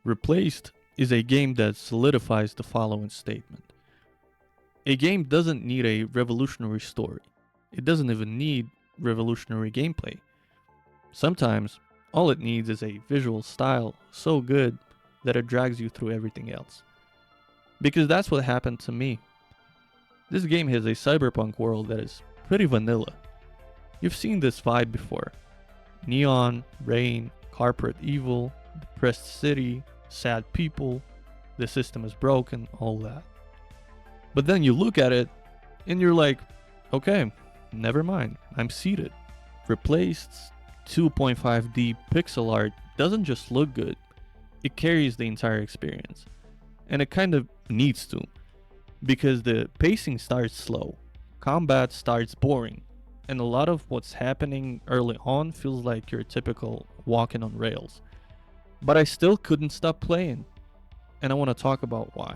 Replaced is a game that solidifies the following statement. A game doesn't need a revolutionary story. It doesn't even need revolutionary gameplay. Sometimes, all it needs is a visual style so good that it drags you through everything else. Because that's what happened to me. This game has a cyberpunk world that is pretty vanilla. You've seen this vibe before. Neon, rain, corporate evil, depressed city, sad people, the system is broken, all that. But then you look at it and you're like, okay, never mind, I'm seated. Replaced 2.5D pixel art doesn't just look good, it carries the entire experience. And it kind of needs to, because the pacing starts slow, combat starts boring, and a lot of what's happening early on feels like your typical walking on rails. But I still couldn't stop playing, and I want to talk about why.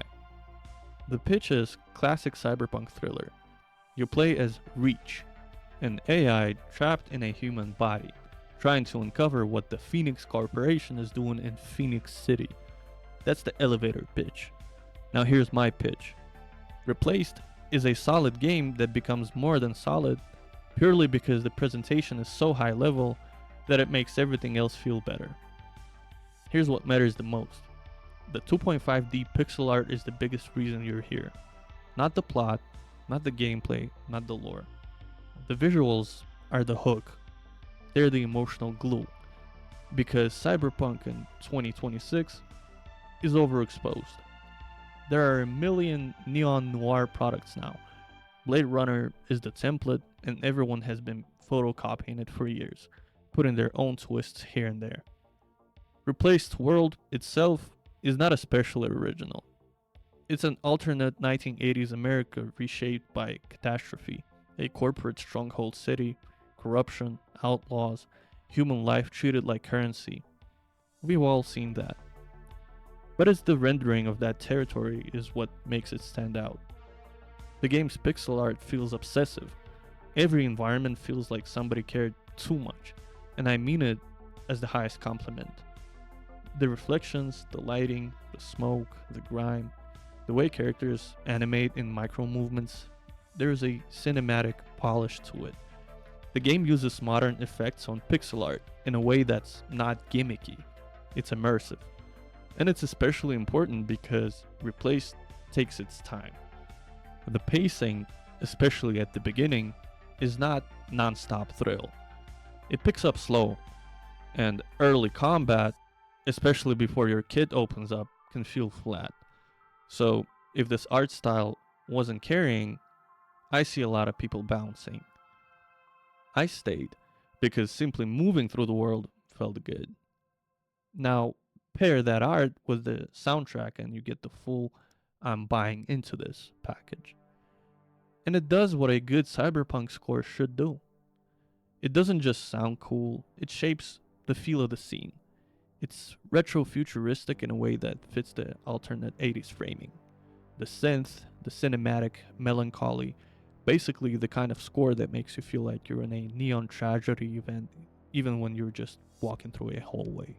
The pitch is classic cyberpunk thriller. You play as Reach, an AI trapped in a human body, trying to uncover what the Phoenix Corporation is doing in Phoenix City. That's the elevator pitch. Now here's my pitch. Replaced is a solid game that becomes more than solid purely because the presentation is so high level that it makes everything else feel better. Here's what matters the most. The 2.5D pixel art is the biggest reason you're here. Not the plot, not the gameplay, not the lore. The visuals are the hook. They're the emotional glue. Because cyberpunk in 2026 is overexposed. There are a million neon noir products now. Blade Runner is the template and everyone has been photocopying it for years, putting their own twists here and there. Replaced World itself is not especially original. It's an alternate 1980s America reshaped by catastrophe, a corporate stronghold city, corruption, outlaws, human life treated like currency. We've all seen that. But it's the rendering of that territory is what makes it stand out. The game's pixel art feels obsessive. Every environment feels like somebody cared too much, and I mean it as the highest compliment. The reflections, the lighting, the smoke, the grime, the way characters animate in micro movements, there's a cinematic polish to it. The game uses modern effects on pixel art in a way that's not gimmicky, it's immersive. And it's especially important because Replaced takes its time. The pacing, especially at the beginning, is not non-stop thrill. It picks up slow, and early combat, especially before your kit opens up, can feel flat. So if this art style wasn't carrying, I see a lot of people bouncing. I stayed because simply moving through the world felt good. Now, pair that art with the soundtrack and you get the full I'm buying into this package. And it does what a good cyberpunk score should do. It doesn't just sound cool, it shapes the feel of the scene. It's retro-futuristic in a way that fits the alternate 80s framing. The synth, the cinematic, melancholy, basically the kind of score that makes you feel like you're in a neon tragedy event even when you're just walking through a hallway.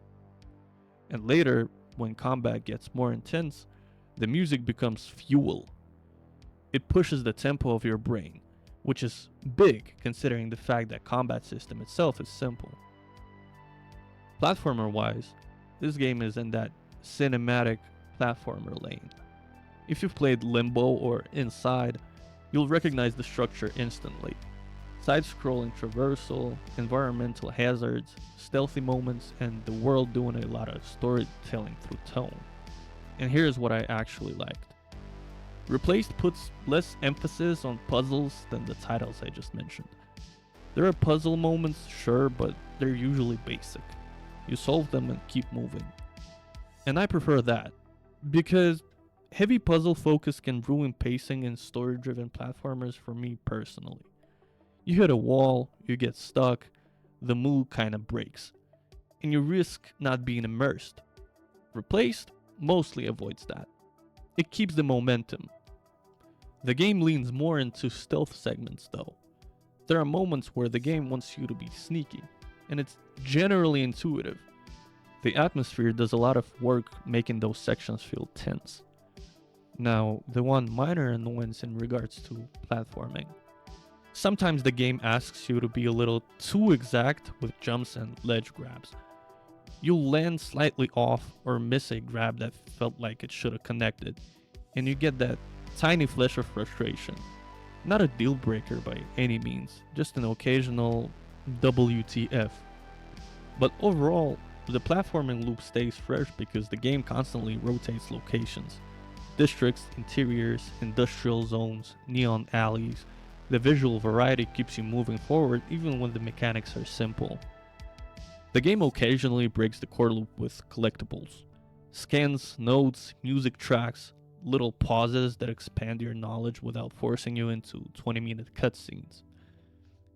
And later, when combat gets more intense, the music becomes fuel. It pushes the tempo of your brain, which is big considering the fact that combat system itself is simple. Platformer wise, this game is in that cinematic platformer lane. If you've played Limbo or Inside, you'll recognize the structure instantly. Side-scrolling traversal, environmental hazards, stealthy moments, and the world doing a lot of storytelling through tone. And here's what I actually liked. Replaced puts less emphasis on puzzles than the titles I just mentioned. There are puzzle moments, sure, but they're usually basic. You solve them and keep moving. And I prefer that, because heavy puzzle focus can ruin pacing in story-driven platformers for me personally. You hit a wall, you get stuck, the mood kinda breaks, and you risk not being immersed. Replaced mostly avoids that. It keeps the momentum. The game leans more into stealth segments though. There are moments where the game wants you to be sneaky, and it's generally intuitive. The atmosphere does a lot of work making those sections feel tense. Now, the one minor annoyance in regards to platforming. Sometimes the game asks you to be a little too exact with jumps and ledge grabs. You'll land slightly off or miss a grab that felt like it should have connected, and you get that tiny flash of frustration. Not a deal breaker by any means, just an occasional WTF. But overall, the platforming loop stays fresh because the game constantly rotates locations. Districts, interiors, industrial zones, neon alleys. The visual variety keeps you moving forward even when the mechanics are simple. The game occasionally breaks the core loop with collectibles. Scans, notes, music tracks, little pauses that expand your knowledge without forcing you into 20-minute cutscenes.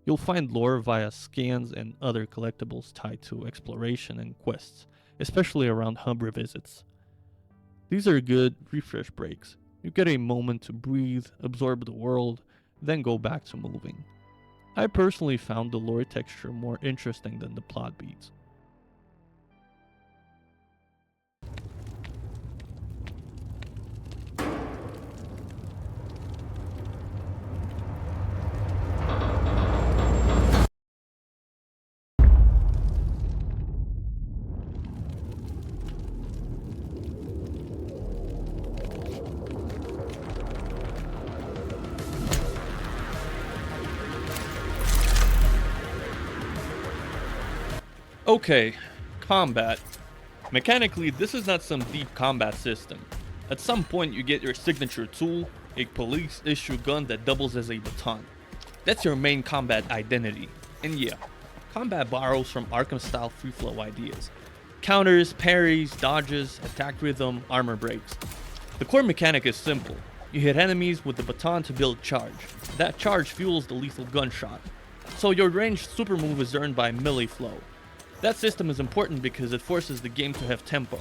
You'll find lore via scans and other collectibles tied to exploration and quests, especially around hub revisits. These are good refresh breaks. You get a moment to breathe, absorb the world, then go back to moving. I personally found the lore texture more interesting than the plot beats. Okay, combat. Mechanically, this is not some deep combat system. At some point, you get your signature tool, a police issue gun that doubles as a baton. That's your main combat identity. And yeah, combat borrows from Arkham style free flow ideas. Counters, parries, dodges, attack rhythm, armor breaks. The core mechanic is simple. You hit enemies with the baton to build charge. That charge fuels the lethal gunshot. So your ranged super move is earned by melee flow. That system is important because it forces the game to have tempo.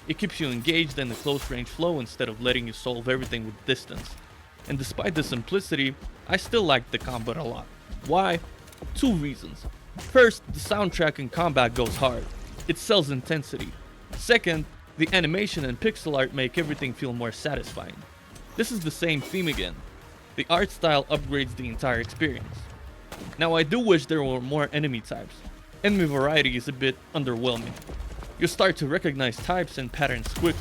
It keeps you engaged in the close range flow instead of letting you solve everything with distance. And despite the simplicity, I still like the combat a lot. Why? Two reasons. First, the soundtrack in combat goes hard. It sells intensity. Second, the animation and pixel art make everything feel more satisfying. This is the same theme again. The art style upgrades the entire experience. Now I do wish there were more enemy types. Enemy variety is a bit underwhelming. You start to recognize types and patterns quickly.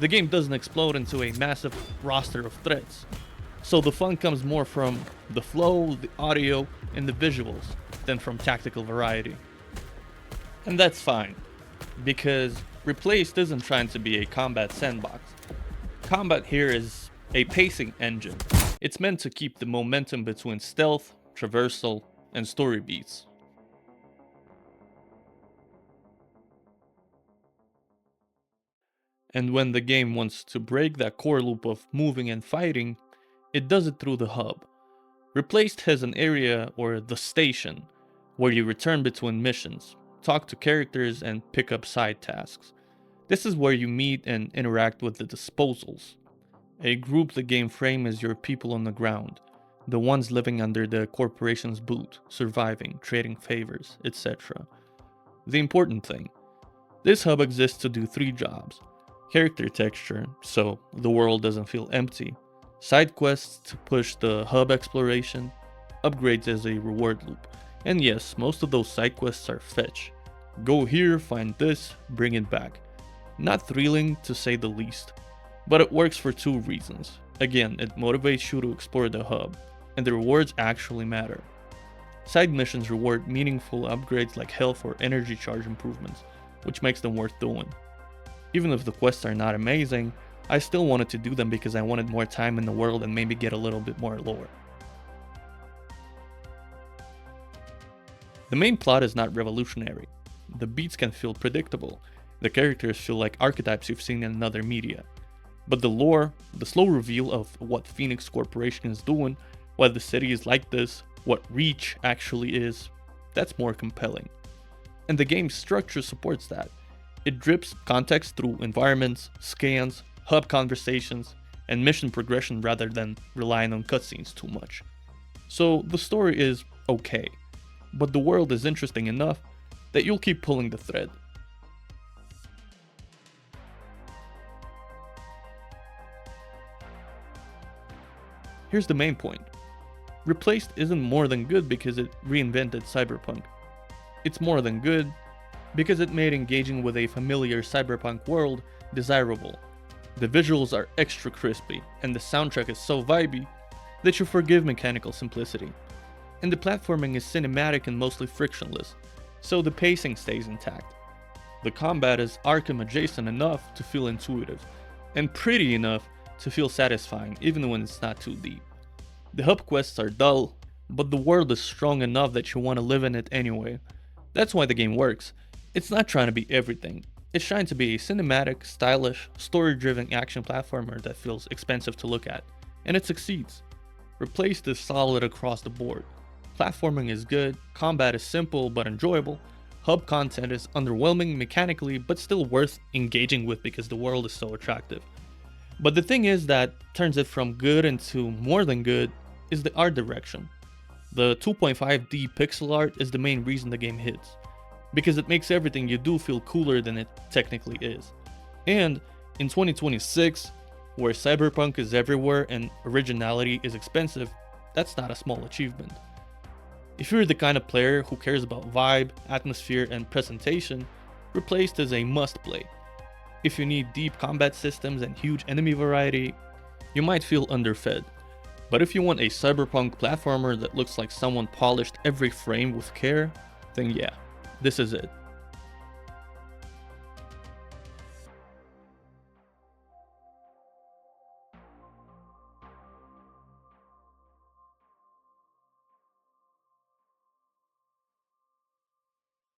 The game doesn't explode into a massive roster of threats. So the fun comes more from the flow, the audio, and the visuals than from tactical variety. And that's fine, because Replaced isn't trying to be a combat sandbox. Combat here is a pacing engine. It's meant to keep the momentum between stealth, traversal, and story beats. And when the game wants to break that core loop of moving and fighting, it does it through the hub. Replaced has an area, or the station, where you return between missions, talk to characters, and pick up side tasks. This is where you meet and interact with the disposals, a group the game frames as your people on the ground, the ones living under the corporation's boot, surviving, trading favors, etc. The important thing, this hub exists to do three jobs: character texture, so the world doesn't feel empty; side quests to push the hub exploration; upgrades as a reward loop. And yes, most of those side quests are fetch. Go here, find this, bring it back. Not thrilling to say the least, but it works for two reasons. Again, it motivates you to explore the hub, and the rewards actually matter. Side missions reward meaningful upgrades like health or energy charge improvements, which makes them worth doing. Even if the quests are not amazing, I still wanted to do them because I wanted more time in the world and maybe get a little bit more lore. The main plot is not revolutionary. The beats can feel predictable. The characters feel like archetypes you've seen in another media. But the lore, the slow reveal of what Phoenix Corporation is doing, why the city is like this, what Reach actually is, that's more compelling. And the game's structure supports that. It drips context through environments, scans, hub conversations, and mission progression rather than relying on cutscenes too much. So the story is okay, but the world is interesting enough that you'll keep pulling the thread. Here's the main point. Replaced isn't more than good because it reinvented Cyberpunk. It's more than good because it made engaging with a familiar Cyberpunk world desirable. The visuals are extra crispy, and the soundtrack is so vibey that you forgive mechanical simplicity. And the platforming is cinematic and mostly frictionless, so the pacing stays intact. The combat is Arkham adjacent enough to feel intuitive, and pretty enough to feel satisfying even when it's not too deep. The hub quests are dull, but the world is strong enough that you want to live in it anyway. That's why the game works. It's not trying to be everything. It's trying to be a cinematic, stylish, story-driven action platformer that feels expensive to look at, and it succeeds. Replaced is solid across the board. Platforming is good, combat is simple but enjoyable, hub content is underwhelming mechanically but still worth engaging with because the world is so attractive. But the thing is that turns it from good into more than good is the art direction. The 2.5D pixel art is the main reason the game hits, because it makes everything you do feel cooler than it technically is. And in 2026, where cyberpunk is everywhere and originality is expensive, that's not a small achievement. If you're the kind of player who cares about vibe, atmosphere, and presentation, Replaced is a must play. If you need deep combat systems and huge enemy variety, you might feel underfed. But if you want a cyberpunk platformer that looks like someone polished every frame with care, then yeah, this is it.